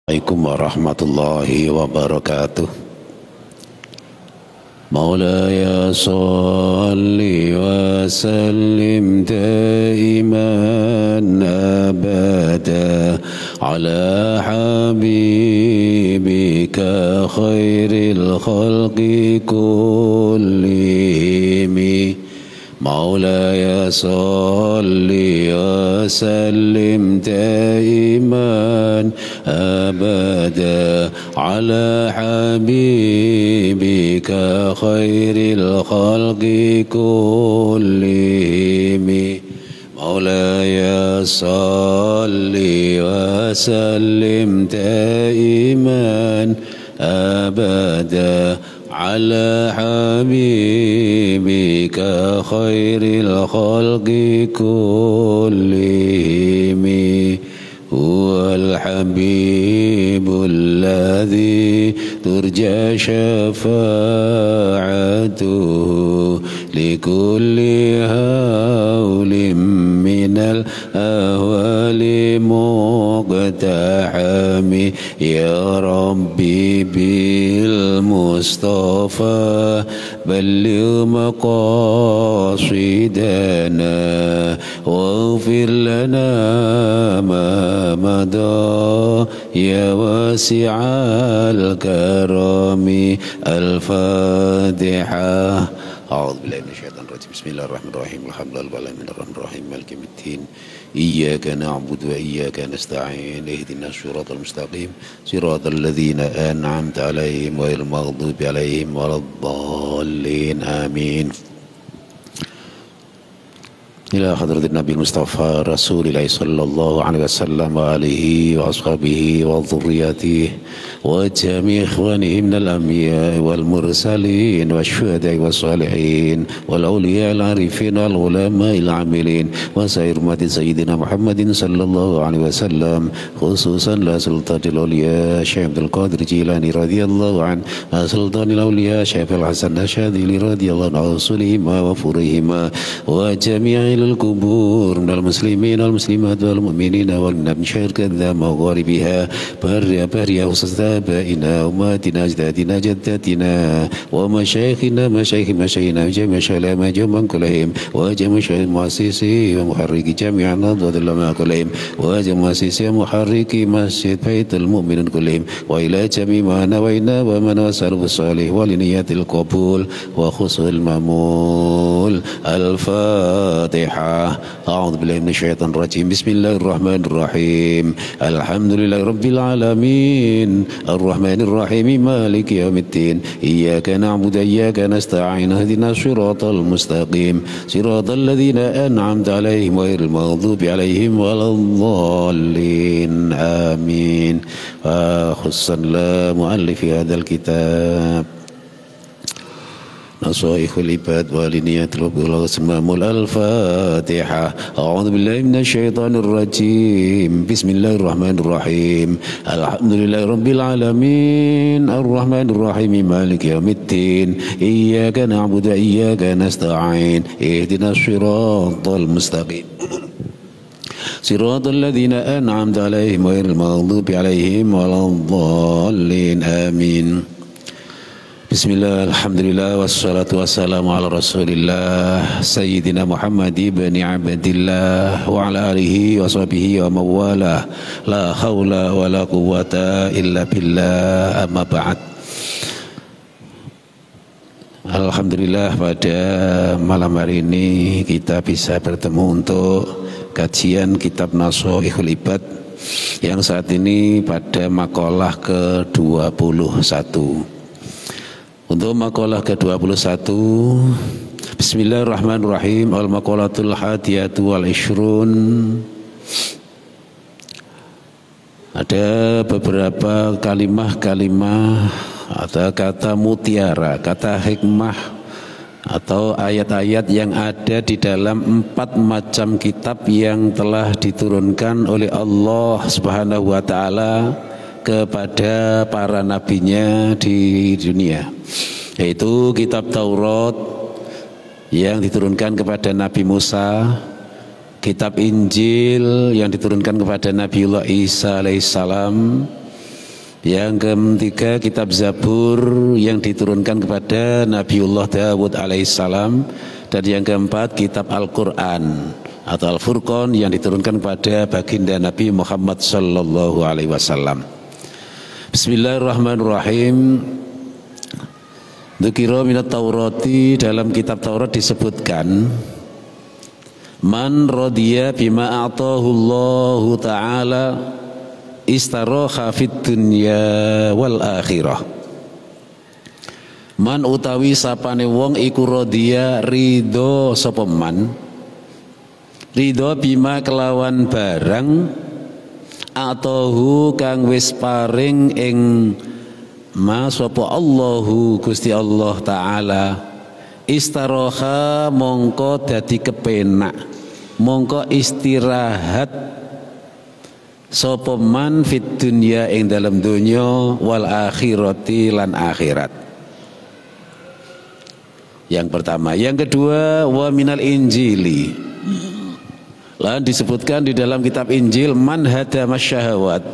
Assalamualaikum warahmatullahi wabarakatuh. Maulaya salli wa sallim daiman abada ala habibika khairil khalqi kullihim. Maulaya salli wa sallim daiman abada ala habibika khairil khalqi kullihim. Maulaya salli wa sallim daiman abada ala habibika khairil khalqi kullihim. Huwal habibul ladzi turja syafa'atuhu likulli hawlim minal ahwali muqtahami. Ya Rabbi bil Mustafa balligh maqasidana waghfir lana ma mada ya wasi'al karami. Al-Fatihah. A'udzubillahi minasyaitonir rajim. Bismillahirrahmanirrahim. Alhamdulillahirrahmanirrahim. Maliki yaumiddin. Iyyaka na'budu wa iyyaka nasta'in. Ihdinas siratal mustaqim. Siratal ladzina an'amta 'alaihim ghairil maghdubi 'alaihim waladdallin. Amin. Ila hadratin Nabi Mustafa Rasulillah sallallahu alaihi wasallam wa alihi wa ashabihi wa dhurriyyatihi wa jami' ikhwanihi minal anbiya wal mursalin wa syuhada'i wa salihin wal awliya al arifin wal ulama il amilin wa sair ummati sayyidina Muhammadin sallallahu alaihi wasallam, khususan la sultanil awliya Syekh Abdul Qadir Jilani radhiyallahu an, sultanil awliya Syekh Al Hasan Asyadili radhiyallahu an, usulihima wa furihima wa jami'il القبور من المسلمين والمسلمات والمؤمنين والمؤمنات من شرق الذنب وغاربها بريا خصوص آبائنا أمهاتنا أجدادنا جداتنا ومشايخنا مشايخنا جميع شلامة جمع كلهم وجميع مؤسسي ومحركي جميع نهضة العلماء كلهم وجميع مؤسسي ومحركي مسجد بيت المؤمنين كلهم وإلى جميع ما نوينا ومن وسلف الصالح ولنيات القبول وخصوص المأمول. الفاتحة. أعوذ بالله من الشيطان الرجيم. بسم الله الرحمن الرحيم. الحمد لله رب العالمين الرحمن الرحيم مالك يوم الدين. إياك نعبد وإياك نستعين اهدنا الصراط المستقيم صراط الذين أنعمت عليهم غير المغضوب عليهم ولا الضالين. آمين. خصوصا لا مؤلف هذا الكتاب نصائح العباد ولنيات القبول والمأمول. الفاتحة. أعوذ بالله من الشيطان الرجيم. بسم الله الرحمن الرحيم. الحمد لله رب العالمين الرحمن الرحيم مالك يوم الدين. إياك نعبد وإياك نستعين اهدنا الصراط المستقيم صراط الذين أنعمت عليهم غير المغضوب عليهم ولا الضالين. آمين. Bismillah, alhamdulillah, wassalatu wassalamu ala rasulillah Sayyidina Muhammad ibn Abdillah wa ala alihi wa sahbihi wa mawala. La hawla wa la quwwata illa billah, amma ba'd. Alhamdulillah, pada malam hari ini kita bisa bertemu untuk kajian kitab Nasha'ihul Ibad yang saat ini pada makalah ke-21. Untuk makalah ke-21, Bismillahirrahmanirrahim. Al-maqalatul hadiyatu wal ishrun. Ada beberapa kalimah-kalimah atau kata mutiara, kata hikmah atau ayat-ayat yang ada di dalam 4 macam kitab yang telah diturunkan oleh Allah Subhanahu wa taala kepada para nabinya di dunia, yaitu kitab Taurat yang diturunkan kepada Nabi Musa, kitab Injil yang diturunkan kepada Nabiullah Isa alaihissalam, Yang ketiga kitab Zabur yang diturunkan kepada Nabiullah Dawud alaihissalam. Dan yang keempat kitab Al-Quran atau Al-Furqan yang diturunkan kepada baginda Nabi Muhammad sallallahu alaihi wasallam. Bismillahirrahmanirrahim. Dzikra minat Taurati, dalam kitab Taurat disebutkan man radiya bima a'tahu Allahu ta'ala istaroha fid dunya wal akhirah. Man utawi sapane wong iku radiya ridho sapa man, ridho bima kelawan barang a'tahu kang wis paring ing ma sapa Allahu Gusti Allah taala, istaroha mongko dadi kepenak, mongko istirahat sapa man fid dunya ing dalam dunya wal akhirati lan akhirat. Yang pertama. Yang kedua, wa minal injili, lan disebutkan di dalam kitab Injil man hadama syahawat,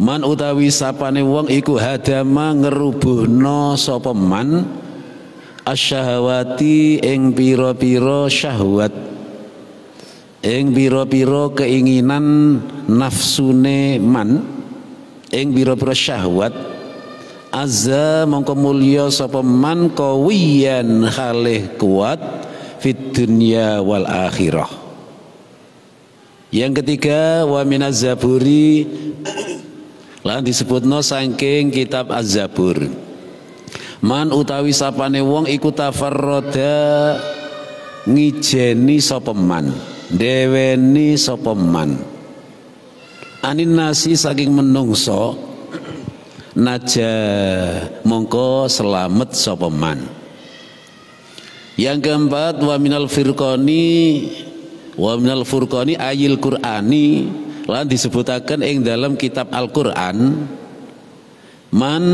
man utawi sapane wong iku hadama ngerubuhno sapa man asyahawati ing pira-pira syahwat, ing pira-pira keinginan nafsune man, ing pira-pira syahwat. Azza mongko mulya sapa man qawiyan khalih kuat fid dunya wal akhirah. Yang ketiga, wa minaz zaburi, lan disebutno saking kitab Az-Zabur man utawi sapane wong iku tafarroda ngijeni sapa man, deweni sapa man anin nasi saking menungso, naja mongko selamat sapa man. Yang keempat, wa minal furqani ayil qur'ani, lan disebutaken ing dalam kitab Al-Qur'an man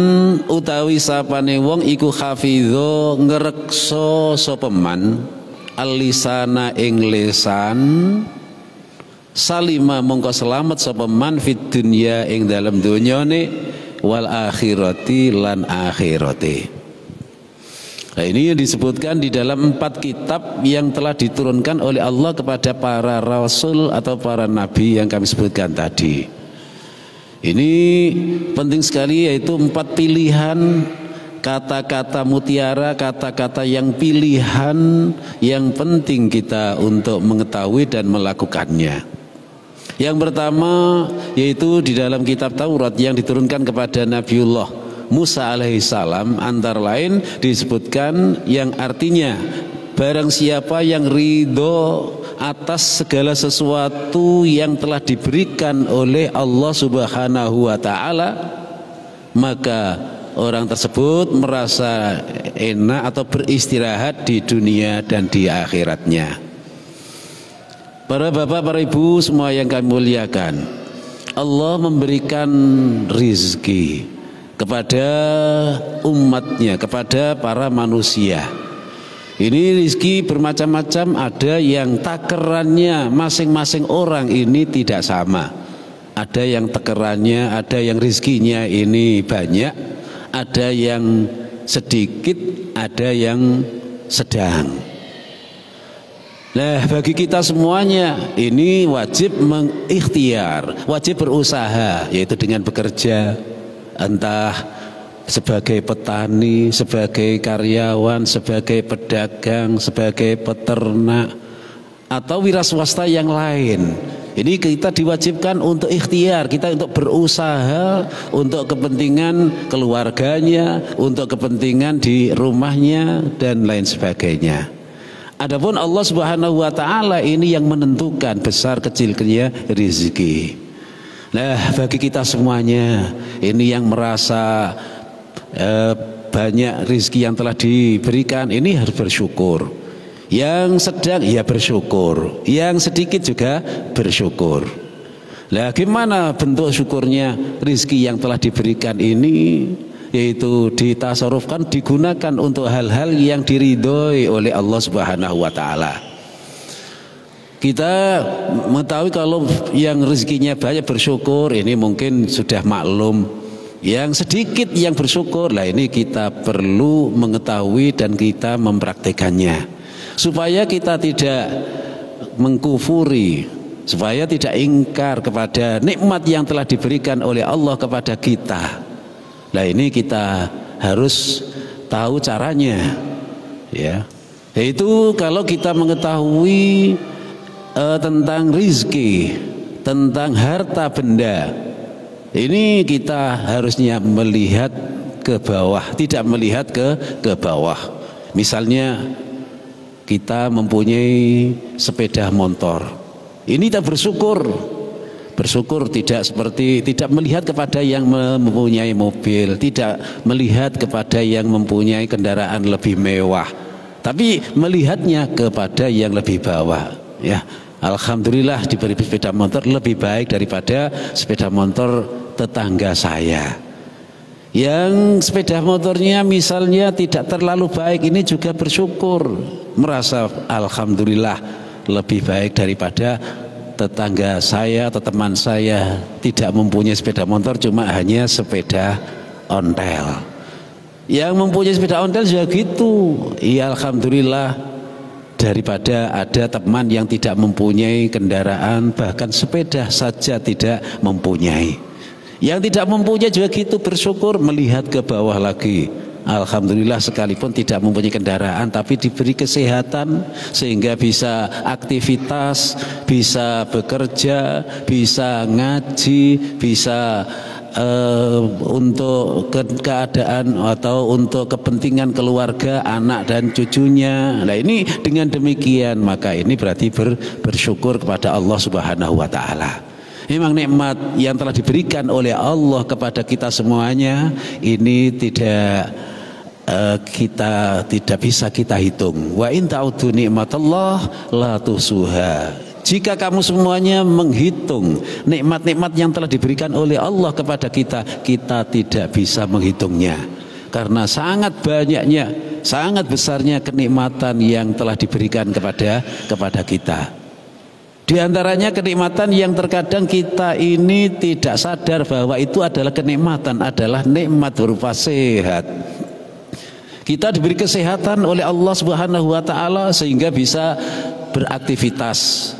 utawi sapane wong iku hafidho ngrekso sapa man al-lisana ing lisan, salima mongko selamat sapa man fid dunya ing dalam dunyane wal akhirati lan akhirati. Nah, ini yang disebutkan di dalam 4 kitab yang telah diturunkan oleh Allah kepada para rasul atau para nabi yang kami sebutkan tadi. Ini penting sekali, yaitu 4 pilihan kata-kata mutiara, kata-kata yang pilihan yang penting kita untuk mengetahui dan melakukannya. Yang pertama yaitu di dalam kitab Taurat yang diturunkan kepada Nabiullah Musa alaihissalam, antara lain disebutkan yang artinya barang siapa yang ridho atas segala sesuatu yang telah diberikan oleh Allah subhanahu wa ta'ala, maka orang tersebut merasa enak atau beristirahat di dunia dan di akhiratnya. Para bapak, para ibu semua yang kami muliakan, Allah memberikan rizki kepada umatnya, kepada para manusia. Ini rizki bermacam-macam, ada yang takarannya masing-masing orang ini tidak sama. Ada yang takarannya, ada yang rizkinya ini banyak, ada yang sedikit, ada yang sedang. Nah, bagi kita semuanya ini wajib mengikhtiar, wajib berusaha, yaitu dengan bekerja, entah sebagai petani, sebagai karyawan, sebagai pedagang, sebagai peternak, atau wira swasta yang lain. Ini kita diwajibkan untuk ikhtiar, kita untuk berusaha untuk kepentingan keluarganya, untuk kepentingan di rumahnya dan lain sebagainya. Adapun Allah Subhanahu wa ta'ala ini yang menentukan besar kecilnya rezeki. Nah, bagi kita semuanya ini yang merasa banyak rezeki yang telah diberikan, ini harus bersyukur. Yang sedang ya bersyukur, yang sedikit juga bersyukur. Nah, gimana bentuk syukurnya? Rezeki yang telah diberikan ini yaitu ditasarufkan, digunakan untuk hal-hal yang diridhoi oleh Allah Subhanahu wa ta'ala. Kita mengetahui kalau yang rezekinya banyak bersyukur, ini mungkin sudah maklum. Yang sedikit yang bersyukur, lah ini kita perlu mengetahui dan kita mempraktekannya supaya kita tidak mengkufuri, supaya tidak ingkar kepada nikmat yang telah diberikan oleh Allah kepada kita. Nah ini kita harus tahu caranya, ya. Yaitu kalau kita mengetahui tentang rizki, tentang harta benda, ini kita harusnya melihat ke bawah, tidak melihat ke bawah. Misalnya kita mempunyai sepeda motor, ini kita bersyukur tidak seperti tidak melihat kepada yang mempunyai mobil, tidak melihat kepada yang mempunyai kendaraan lebih mewah, tapi melihatnya kepada yang lebih bawah, ya. Alhamdulillah diberi sepeda motor lebih baik daripada sepeda motor tetangga saya. Yang sepeda motornya misalnya tidak terlalu baik, ini juga bersyukur, merasa alhamdulillah lebih baik daripada tetangga saya atau teman saya tidak mempunyai sepeda motor, cuma hanya sepeda ontel. Yang mempunyai sepeda ontel juga gitu, iya alhamdulillah daripada ada teman yang tidak mempunyai kendaraan, bahkan sepeda saja tidak mempunyai. Yang tidak mempunyai juga gitu bersyukur, melihat ke bawah lagi. Alhamdulillah sekalipun tidak mempunyai kendaraan tapi diberi kesehatan sehingga bisa aktivitas, bisa bekerja, bisa ngaji, bisa untuk keadaan atau untuk kepentingan keluarga, anak dan cucunya. Nah ini dengan demikian maka ini berarti bersyukur kepada Allah Subhanahu wa taala. Memang nikmat yang telah diberikan oleh Allah kepada kita semuanya ini tidak bisa kita hitung. Wa in ta'udzu nikmatallah la tuhsuha. Jika kamu semuanya menghitung nikmat-nikmat yang telah diberikan oleh Allah kepada kita, kita tidak bisa menghitungnya. Karena sangat banyaknya, sangat besarnya kenikmatan yang telah diberikan kepada kita. Di antaranya kenikmatan yang terkadang kita ini tidak sadar bahwa itu adalah kenikmatan, adalah nikmat berupa sehat. Kita diberi kesehatan oleh Allah Subhanahu wa taala sehingga bisa beraktivitas,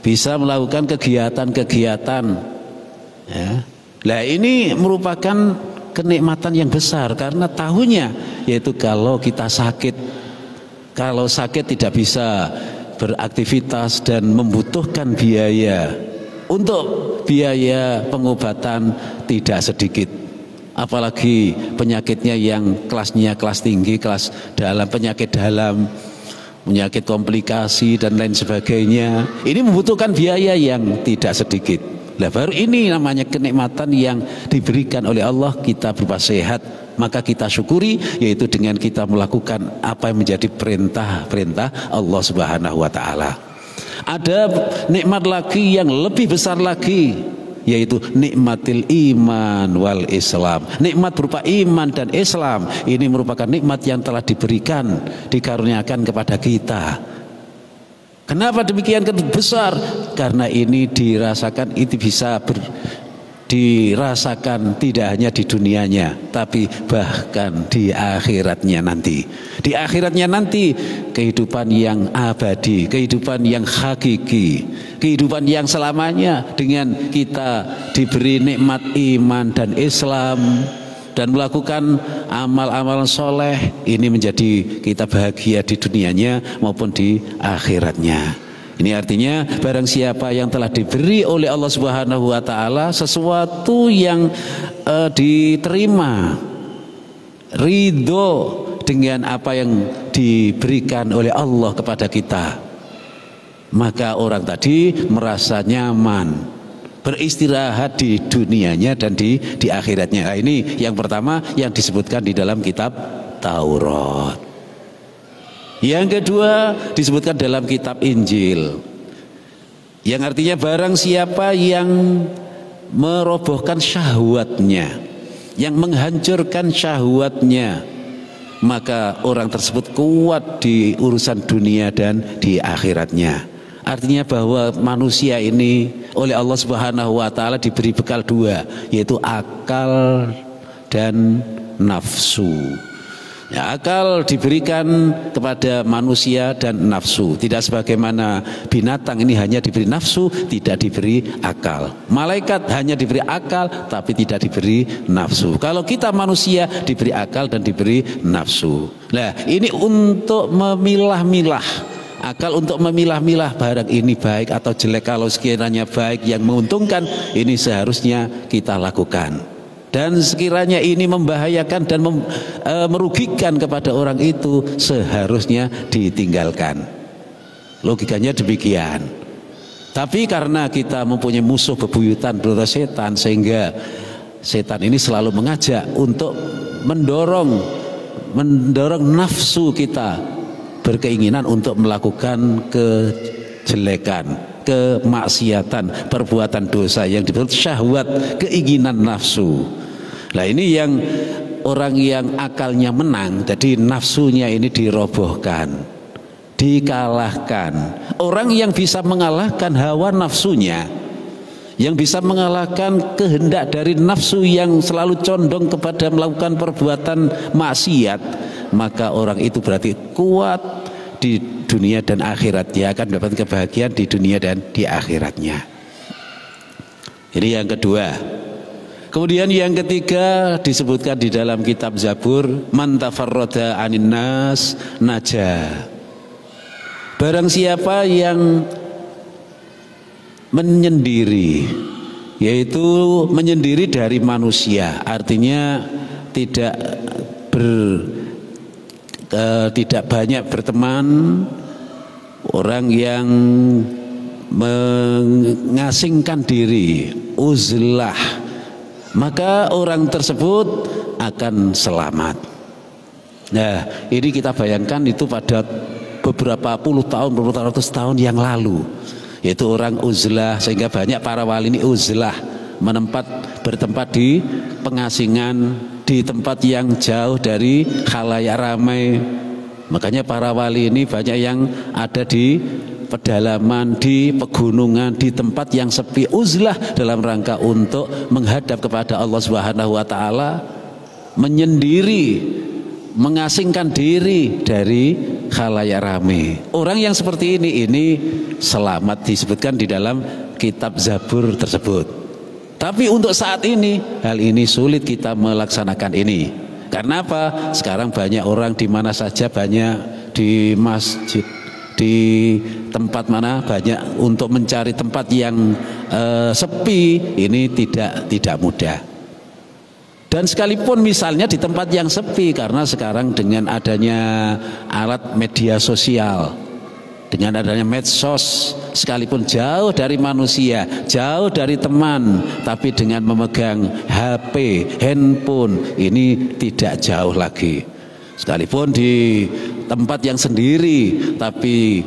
bisa melakukan kegiatan-kegiatan, ya. Nah ini merupakan kenikmatan yang besar karena tahunya, yaitu kalau kita sakit, kalau sakit tidak bisa beraktivitas dan membutuhkan biaya, untuk biaya pengobatan tidak sedikit, apalagi penyakitnya yang kelasnya kelas tinggi, kelas dalam, penyakit dalam, penyakit komplikasi dan lain sebagainya, ini membutuhkan biaya yang tidak sedikit. Nah baru ini namanya kenikmatan yang diberikan oleh Allah, kita berupa sehat, maka kita syukuri, yaitu dengan kita melakukan apa yang menjadi perintah-perintah Allah Subhanahu wa taala. Ada nikmat lagi yang lebih besar lagi, yaitu nikmatil iman wal Islam. Nikmat berupa iman dan Islam ini merupakan nikmat yang telah diberikan, dikaruniakan kepada kita. Kenapa demikian besar? Karena ini dirasakan, itu bisa dirasakan tidak hanya di dunianya, tapi bahkan di akhiratnya nanti. Di akhiratnya nanti kehidupan yang abadi, kehidupan yang hakiki, kehidupan yang selamanya dengan kita diberi nikmat iman dan Islam dan melakukan amal-amal soleh, ini menjadi kita bahagia di dunianya maupun di akhiratnya. Ini artinya barang siapa yang telah diberi oleh Allah Subhanahu wa taala sesuatu yang diterima, ridho dengan apa yang diberikan oleh Allah kepada kita, maka orang tadi merasa nyaman, beristirahat di dunianya dan di akhiratnya. Nah, ini yang pertama yang disebutkan di dalam kitab Taurat. Yang kedua disebutkan dalam kitab Injil, yang artinya barang siapa yang merobohkan syahwatnya, yang menghancurkan syahwatnya, maka orang tersebut kuat di urusan dunia dan di akhiratnya. Artinya bahwa manusia ini oleh Allah Subhanahu wa taala diberi bekal dua, yaitu akal dan nafsu. Ya, akal diberikan kepada manusia dan nafsu. Tidak sebagaimana binatang ini hanya diberi nafsu, tidak diberi akal. Malaikat hanya diberi akal tapi tidak diberi nafsu. Kalau kita manusia diberi akal dan diberi nafsu. Nah, ini untuk memilah-milah. Akal untuk memilah-milah barang ini baik atau jelek. Kalau sekiranya baik yang menguntungkan, ini seharusnya kita lakukan. Dan sekiranya ini membahayakan dan merugikan kepada orang itu, seharusnya ditinggalkan. Logikanya demikian. Tapi karena kita mempunyai musuh bebuyutan berupa setan, sehingga setan ini selalu mengajak untuk mendorong nafsu kita berkeinginan untuk melakukan kejelekan, kemaksiatan, perbuatan dosa yang disebut syahwat, keinginan nafsu. Nah, ini yang orang yang akalnya menang, jadi nafsunya ini dirobohkan, dikalahkan. Orang yang bisa mengalahkan hawa nafsunya, yang bisa mengalahkan kehendak dari nafsu yang selalu condong kepada melakukan perbuatan maksiat, maka orang itu berarti kuat di dunia dan akhirat. Dia akan dapat kebahagiaan di dunia dan di akhiratnya. Ini yang kedua. Kemudian yang ketiga disebutkan di dalam kitab Zabur, man tafarrada anin nas naja. Barang siapa yang menyendiri, yaitu menyendiri dari manusia, artinya tidak banyak berteman, orang yang mengasingkan diri, uzlah, maka orang tersebut akan selamat. Nah, ini kita bayangkan itu pada beberapa puluh tahun, beberapa ratus tahun yang lalu, yaitu orang uzlah, sehingga banyak para wali ini uzlah, bertempat di pengasingan, di tempat yang jauh dari khalayak ramai. Makanya para wali ini banyak yang ada di pedalaman, di pegunungan, di tempat yang sepi, uzlah, dalam rangka untuk menghadap kepada Allah Subhanahu wa taala, menyendiri, mengasingkan diri dari khalayak ramai. Orang yang seperti ini selamat, disebutkan di dalam kitab Zabur tersebut. Tapi untuk saat ini, hal ini sulit kita melaksanakan ini. Karena apa? Sekarang banyak orang di mana saja, banyak di masjid, di tempat mana banyak, untuk mencari tempat yang sepi ini tidak mudah. Dan sekalipun misalnya di tempat yang sepi, karena sekarang dengan adanya alat media sosial, dengan adanya medsos, sekalipun jauh dari manusia, jauh dari teman, tapi dengan memegang HP, handphone, ini tidak jauh lagi. Sekalipun di tempat yang sendiri, tapi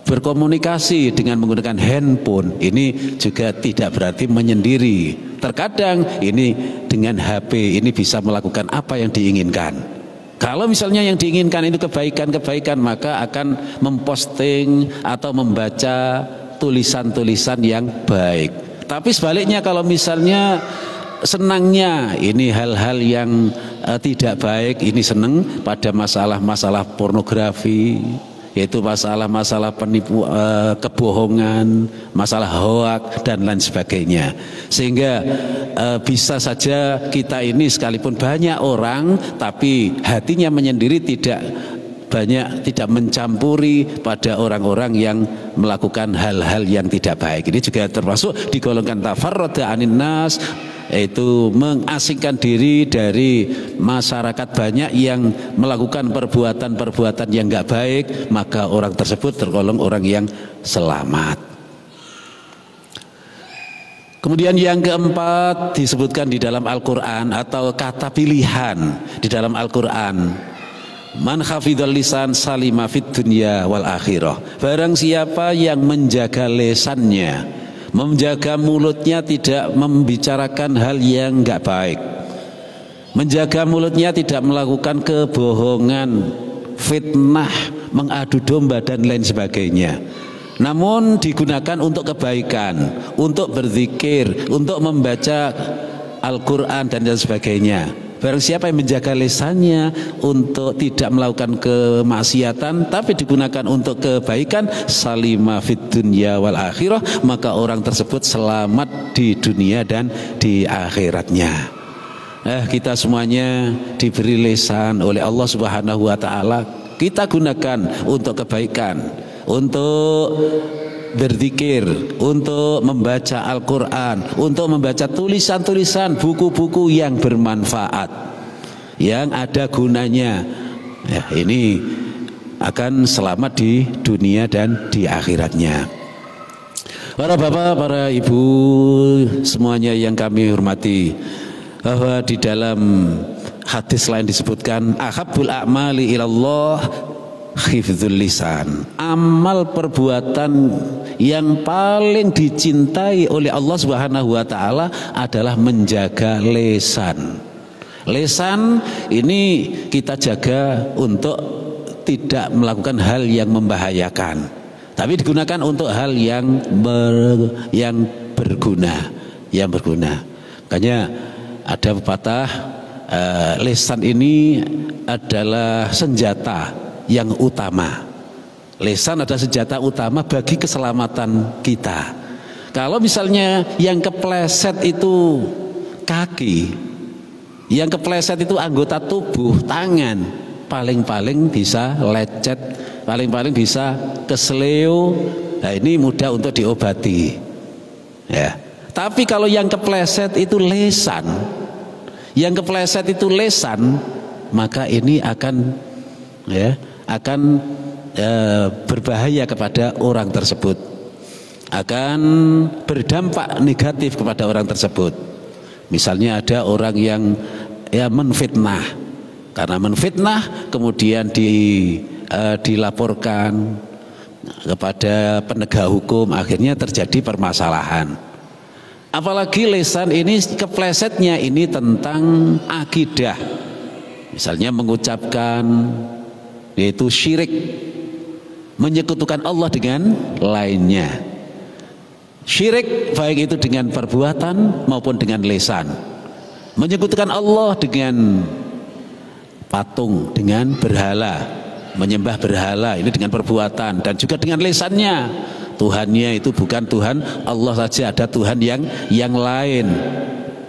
berkomunikasi dengan menggunakan handphone, ini juga tidak berarti menyendiri. Terkadang ini dengan HP ini bisa melakukan apa yang diinginkan. Kalau misalnya yang diinginkan itu kebaikan-kebaikan, maka akan memposting atau membaca tulisan-tulisan yang baik. Tapi sebaliknya, kalau misalnya senangnya ini hal-hal yang tidak baik, ini senang pada masalah-masalah pornografi, yaitu masalah-masalah penipu, kebohongan, masalah hoak dan lain sebagainya. Sehingga bisa saja kita ini sekalipun banyak orang, tapi hatinya menyendiri, tidak mencampuri pada orang-orang yang melakukan hal-hal yang tidak baik. Ini juga termasuk digolongkan tafarrada anin nas, yaitu mengasingkan diri dari masyarakat banyak yang melakukan perbuatan-perbuatan yang enggak baik, maka orang tersebut tergolong orang yang selamat. Kemudian yang keempat disebutkan di dalam Al-Quran, atau kata pilihan di dalam Al-Quran, man hafidhal lisan salima fid dunya wal akhirah. Barang siapa yang menjaga lesannya, menjaga mulutnya tidak membicarakan hal yang enggak baik, menjaga mulutnya tidak melakukan kebohongan, fitnah, mengadu domba dan lain sebagainya. Namun digunakan untuk kebaikan, untuk berzikir, untuk membaca Al-Quran dan lain sebagainya. Barang siapa yang menjaga lisannya untuk tidak melakukan kemaksiatan tapi digunakan untuk kebaikan, salima fid dunya wal akhirah, maka orang tersebut selamat di dunia dan di akhiratnya. Kita semuanya diberi lisan oleh Allah Subhanahu wa taala, kita gunakan untuk kebaikan, untuk berzikir, untuk membaca Al-Quran, untuk membaca tulisan-tulisan, buku-buku yang bermanfaat, yang ada gunanya. Ya, ini akan selamat di dunia dan di akhiratnya. Para bapak, para ibu semuanya yang kami hormati, bahwa di dalam hadis lain disebutkan ahabbul a'mali ilallah hifdzul lisan. Amal perbuatan yang paling dicintai oleh Allah Subhanahu wa taala adalah menjaga lisan. Lisan ini kita jaga untuk tidak melakukan hal yang membahayakan, tapi digunakan untuk hal yang berguna, yang berguna. Makanya ada pepatah, lisan ini adalah senjata yang utama. Lisan adalah senjata utama bagi keselamatan kita. Kalau misalnya yang kepleset itu kaki, yang kepleset itu anggota tubuh, tangan, paling-paling bisa lecet, paling-paling bisa kesleo. Nah, ini mudah untuk diobati. Ya. Tapi kalau yang kepleset itu lisan, yang kepleset itu lisan, maka ini akan berbahaya kepada orang tersebut, akan berdampak negatif kepada orang tersebut. Misalnya ada orang yang menfitnah, karena menfitnah kemudian dilaporkan kepada penegak hukum, akhirnya terjadi permasalahan. Apalagi lisan ini keplesetnya ini tentang akidah, misalnya mengucapkan yaitu syirik, menyekutukan Allah dengan lainnya. Syirik baik itu dengan perbuatan maupun dengan lisan. Menyekutukan Allah dengan patung, dengan berhala, menyembah berhala, ini dengan perbuatan dan juga dengan lisannya. Tuhannya itu bukan Tuhan Allah saja, ada Tuhan yang lain.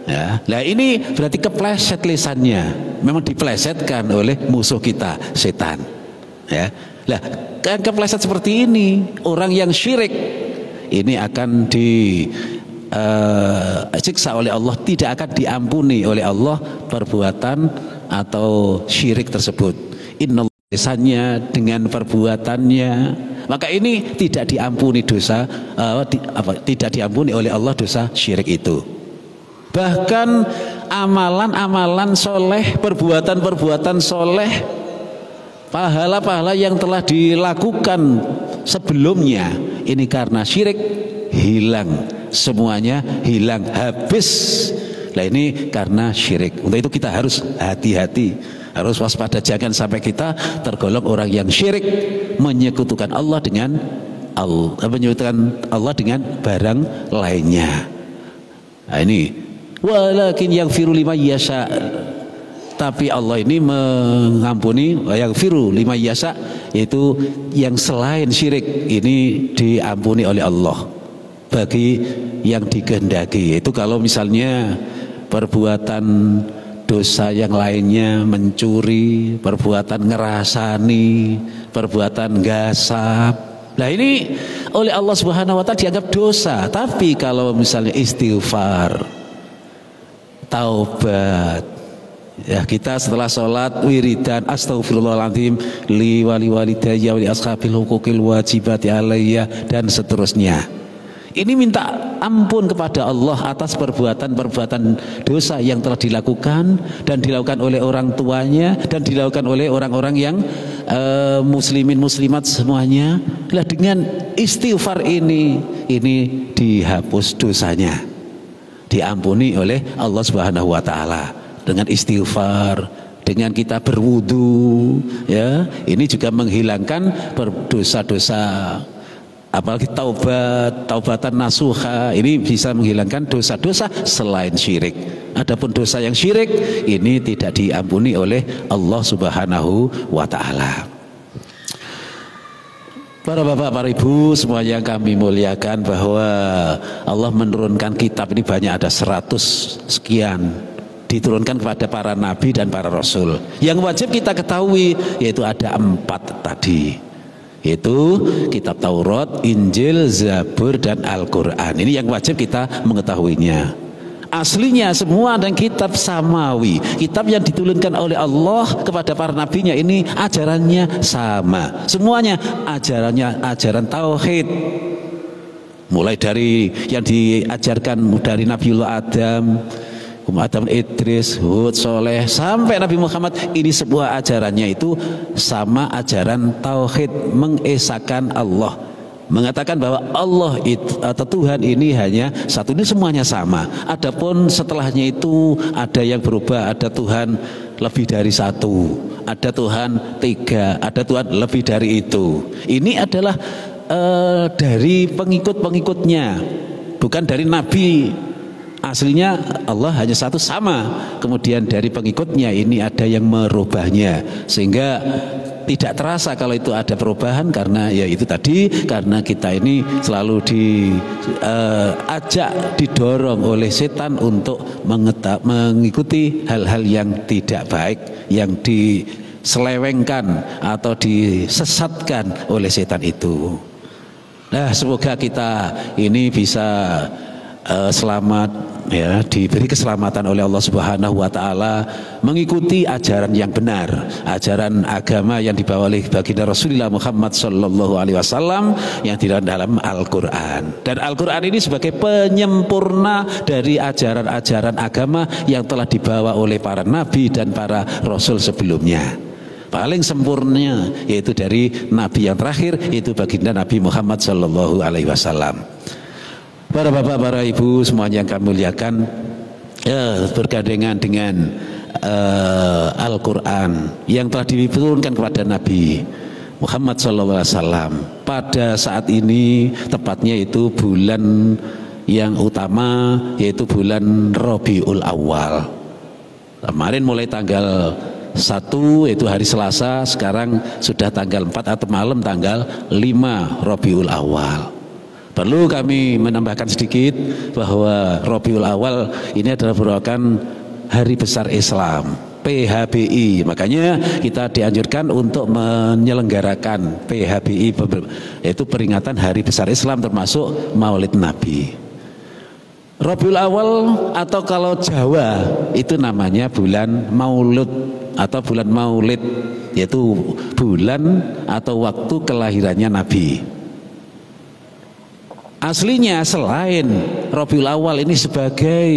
Ya. Nah, ini berarti kepleset lisannya, memang diplesetkan oleh musuh kita, setan. Ya. Nah, kepleset seperti ini, orang yang syirik ini akan disiksa oleh Allah, tidak akan diampuni oleh Allah perbuatan atau syirik tersebut. Innallaha, lisannya dengan perbuatannya, maka ini tidak diampuni dosa, tidak diampuni oleh Allah dosa syirik itu. Bahkan amalan-amalan soleh, perbuatan-perbuatan soleh, pahala-pahala yang telah dilakukan sebelumnya, ini karena syirik hilang, semuanya hilang, habis. Nah, ini karena syirik. Untuk itu kita harus hati-hati, harus waspada, jangan sampai kita tergolong orang yang syirik, menyekutukan Allah dengan barang lainnya. Nah, ini walakin yaghfiru liman yasha, tapi Allah ini mengampuni yaghfiru liman yasha, yaitu yang selain syirik ini diampuni oleh Allah bagi yang dikehendaki. Itu kalau misalnya perbuatan dosa yang lainnya, mencuri, perbuatan ngerasani, perbuatan gasap, nah ini oleh Allah Subhanahu wa ta'ala dianggap dosa. Tapi kalau misalnya istighfar, taubat, ya kita setelah sholat wiridan astaghfirullahaladzim li wali walidayya wali ashabil hukukil wajibati alayya dan seterusnya. Ini minta ampun kepada Allah atas perbuatan-perbuatan dosa yang telah dilakukan dan dilakukan oleh orang tuanya dan dilakukan oleh orang-orang yang muslimin muslimat semuanya. Lah, dengan istighfar ini dihapus dosanya, diampuni oleh Allah Subhanahu wa ta'ala. Dengan istighfar dengan kita berwudu, ya, ini juga menghilangkan dosa-dosa. Apalagi taubatan nasuha, ini bisa menghilangkan dosa-dosa selain syirik. Adapun dosa yang syirik ini tidak diampuni oleh Allah Subhanahu wa taala. Para bapak, para ibu semua yang kami muliakan, bahwa Allah menurunkan kitab ini banyak, ada 100 sekian, diturunkan kepada para nabi dan para rasul. Yang wajib kita ketahui yaitu ada 4 tadi, yaitu kitab Taurat, Injil, Zabur, dan Al-Quran. Ini yang wajib kita mengetahuinya. Aslinya semua dan kitab samawi, kitab yang diturunkan oleh Allah kepada para nabinya, ini ajarannya sama. Semuanya ajarannya ajaran tauhid. Mulai dari yang diajarkan dari Nabiullah Adam, Idris, Hud, Soleh, sampai Nabi Muhammad, ini sebuah ajarannya itu sama, ajaran tauhid, mengesahkan Allah, mengatakan bahwa Allah itu, atau Tuhan ini hanya satu, ini semuanya sama. Adapun setelahnya itu ada yang berubah, ada Tuhan lebih dari satu, ada Tuhan 3, ada Tuhan lebih dari itu. Ini adalah dari pengikut-pengikutnya, bukan dari Nabi. Aslinya Allah hanya satu, sama. Kemudian dari pengikutnya ini ada yang merubahnya, sehingga tidak terasa kalau itu ada perubahan, karena ya itu tadi, karena kita ini selalu diajak, didorong oleh setan untuk mengikuti hal-hal yang tidak baik, yang diselewengkan atau disesatkan oleh setan itu. Nah, semoga kita ini bisa selamat, ya, diberi keselamatan oleh Allah Subhanahu wa taala, mengikuti ajaran yang benar, ajaran agama yang dibawa oleh baginda Rasulullah Muhammad sallallahu alaihi wasallam yang di dalam Al-Qur'an. Dan Al-Qur'an ini sebagai penyempurna dari ajaran-ajaran agama yang telah dibawa oleh para nabi dan para rasul sebelumnya. Paling sempurna yaitu dari nabi yang terakhir, yaitu baginda Nabi Muhammad sallallahu alaihi wasallam. Para bapak, para ibu semuanya yang kami muliakan, ya, bergandengan dengan Al-Quran yang telah diturunkan kepada Nabi Muhammad SAW pada saat ini, tepatnya itu bulan yang utama, yaitu bulan Rabiul Awal. Kemarin mulai tanggal 1 itu hari Selasa, sekarang sudah tanggal 4 atau malam tanggal 5 Rabiul Awal. Perlu kami menambahkan sedikit bahwa Rabiul Awal ini adalah merupakan hari besar Islam, PHBI. Makanya kita dianjurkan untuk menyelenggarakan PHBI, yaitu peringatan hari besar Islam, termasuk Maulid Nabi. Rabiul Awal atau kalau Jawa itu namanya bulan Maulud atau bulan Maulid, yaitu bulan atau waktu kelahirannya Nabi. Aslinya selain Rabiul Awal ini sebagai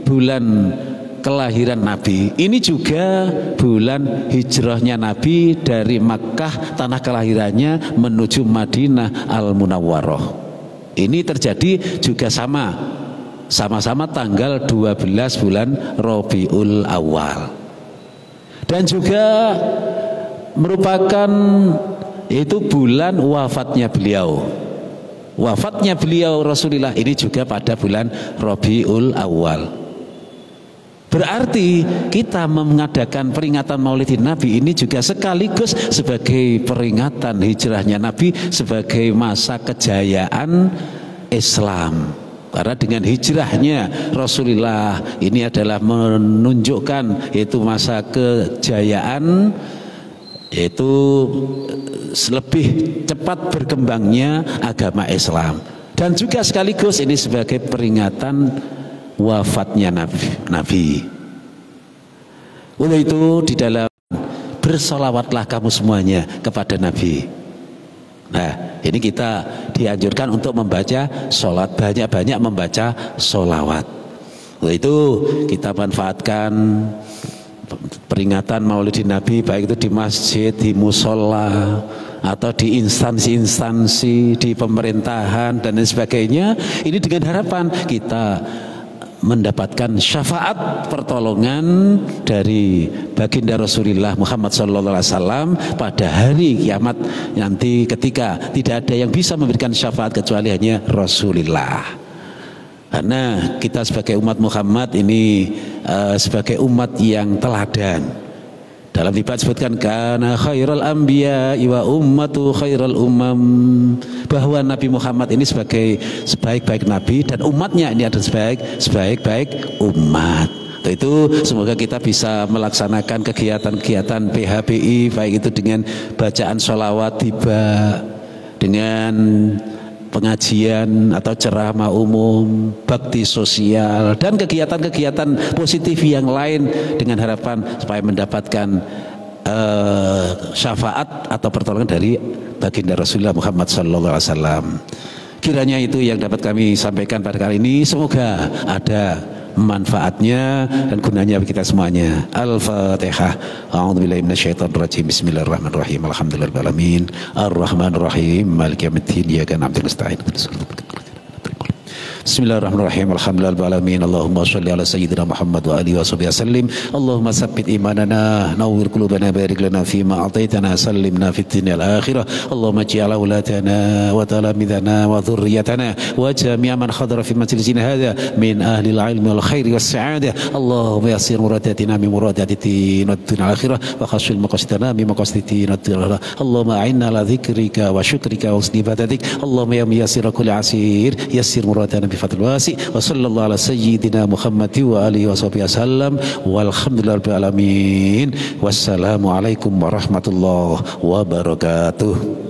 bulan kelahiran Nabi, ini juga bulan hijrahnya Nabi dari Makkah, tanah kelahirannya, menuju Madinah Al-Munawwarah. Ini terjadi juga sama-sama tanggal 12 bulan Rabiul Awal. Dan juga merupakan itu bulan wafatnya beliau. Wafatnya beliau Rasulullah ini juga pada bulan Rabiul Awal. Berarti kita mengadakan peringatan Maulidin Nabi ini juga sekaligus sebagai peringatan hijrahnya Nabi, sebagai masa kejayaan Islam. Karena dengan hijrahnya Rasulullah ini adalah menunjukkan yaitu masa kejayaan, yaitu lebih cepat berkembangnya agama Islam, dan juga sekaligus ini sebagai peringatan wafatnya Nabi. Oleh itu di dalam bersolawatlah kamu semuanya kepada Nabi. Nah, ini kita dianjurkan untuk membaca sholat, banyak-banyak membaca sholawat. Oleh itu kita manfaatkan peringatan Maulidin Nabi, baik itu di masjid, di musola, atau di instansi-instansi, di pemerintahan dan lain sebagainya. Ini dengan harapan kita mendapatkan syafaat pertolongan dari baginda Rasulullah Muhammad SAW pada hari kiamat nanti, ketika tidak ada yang bisa memberikan syafaat kecuali hanya Rasulullah. Karena kita sebagai umat Muhammad ini sebagai umat yang teladan. Dalam riwayat disebutkan karena khairul anbiya wa ummatu khairul umam, bahwa Nabi Muhammad ini sebagai sebaik-baik nabi dan umatnya ini adalah sebaik-baik umat. Itu semoga kita bisa melaksanakan kegiatan-kegiatan PHBI, baik itu dengan bacaan sholawat tiba, dengan pengajian atau ceramah umum, bakti sosial, dan kegiatan-kegiatan positif yang lain dengan harapan supaya mendapatkan syafaat atau pertolongan dari baginda Rasulullah Muhammad SAW. Kiranya itu yang dapat kami sampaikan pada kali ini, semoga ada manfaatnya dan gunanya bagi kita semuanya. Al-Fatihah. A'udzubillahi minasyaitonir rajim. Bismillahirrahmanirrahim. Alhamdulillahirabbil alamin. Arrahmanir rahim. Maliki yaumiddin. Iyyaka na'budu wa nasta'in. Bismillahirrahmanirrahim. Alhamdulillahirabbil alamin. Allahumma shalli ala sayyidina Muhammad wa alihi washabihi wasallim. Allahumma tsabbit imanana, nawwir qulubana, barik lana fi ma ataitana, sallimna fid dunya wal akhirah. Allahumma ij'al auladana wa talamidana wa dhurriyyatana wa jami'a man hadara fi majlisina hadha min ahli al-'ilmi wal khairi was sa'adah. Allahumma yassir muradatina min muradati dunya wal akhirah wa khashil maqasidana min maqasidi dunya wal akhirah. Allahumma a'inna ala dzikrika wa syukrika wa husni ibadatik. Allahumma ya muyassir kulli 'asir yassir muradana Fatul wasi wa sallallahu ala sayyidina Muhammad wa alihi washabihi wasallam walhamdulillahirabbil alamin. Wassalamualaikum warahmatullahi wabarakatuh.